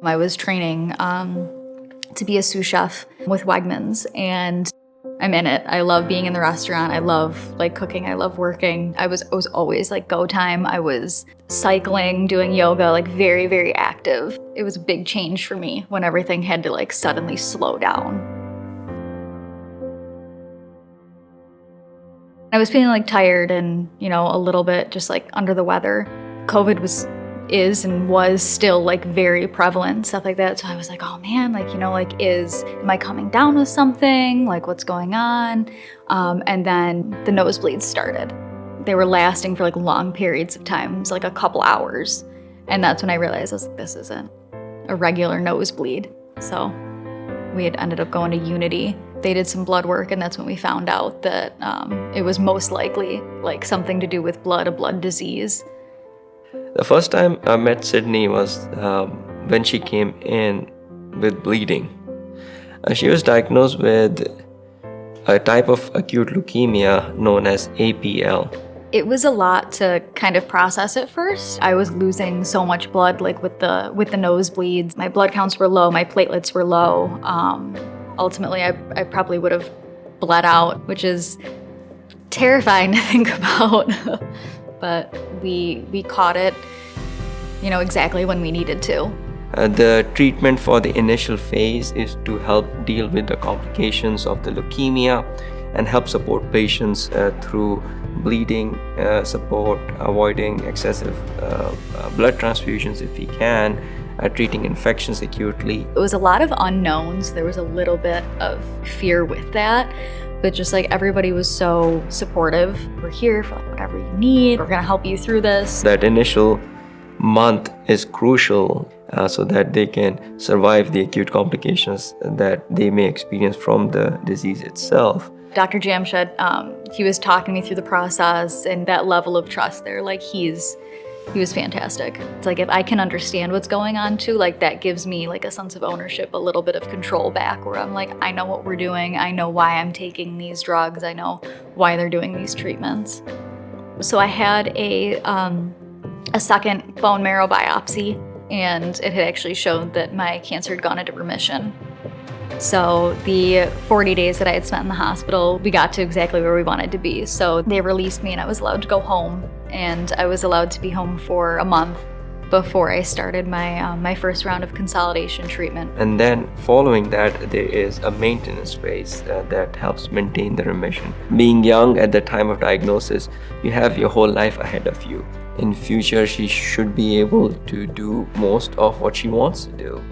I was training to be a sous chef with Wegmans, and I'm in it. I love being in the restaurant. I love cooking. I love working. I was always go time. I was cycling, doing yoga, very, very active. It was a big change for me when everything had to suddenly slow down. I was feeling tired and, a little bit just under the weather. COVID was still very prevalent, stuff like that. So I was oh man, am I coming down with something? What's going on? And then the nosebleeds started. They were lasting for long periods of time, a couple hours. And that's when I realized this isn't a regular nosebleed. So we had ended up going to Unity. They did some blood work, and that's when we found out that it was most likely something to do with blood, a blood disease. The first time I met Sydney was when she came in with bleeding. She was diagnosed with a type of acute leukemia known as APL. It was a lot to kind of process at first. I was losing so much blood, with the nosebleeds. My blood counts were low, my platelets were low. Ultimately, I probably would have bled out, which is terrifying to think about. But we caught it, exactly when we needed to. The treatment for the initial phase is to help deal with the complications of the leukemia and help support patients through bleeding support, avoiding excessive blood transfusions if we can, treating infections acutely. It was a lot of unknowns. There was a little bit of fear with that. But just everybody was so supportive. We're here for whatever you need. We're gonna help you through this. That initial month is crucial so that they can survive the acute complications that they may experience from the disease itself. Dr. Jamshed, he was talking me through the process, and that level of trust there, he was fantastic. It's if I can understand what's going on too, that gives me a sense of ownership, a little bit of control back, where I'm I know what we're doing. I know why I'm taking these drugs. I know why they're doing these treatments. So I had a second bone marrow biopsy, and it had actually showed that my cancer had gone into remission. So the 40 days that I had spent in the hospital, we got to exactly where we wanted to be. So they released me, and I was allowed to go home. And I was allowed to be home for a month before I started my first round of consolidation treatment. And then following that, there is a maintenance phase that helps maintain the remission. Being young at the time of diagnosis, you have your whole life ahead of you. In future, she should be able to do most of what she wants to do.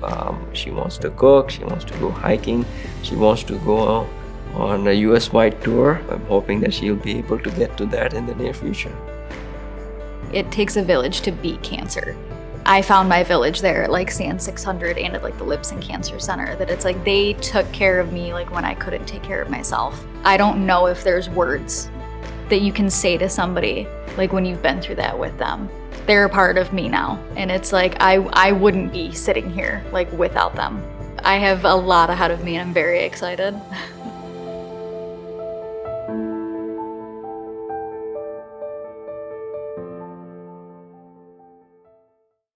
She wants to cook, she wants to go hiking, she wants to go on a US-wide tour. I'm hoping that she'll be able to get to that in the near future. It takes a village to beat cancer. I found my village there at SAN 600 and at the Lipson Cancer Center, that it's they took care of me when I couldn't take care of myself. I don't know if there's words that you can say to somebody when you've been through that with them. They're a part of me now, and it's I wouldn't be sitting here without them. I have a lot ahead of me, and I'm very excited.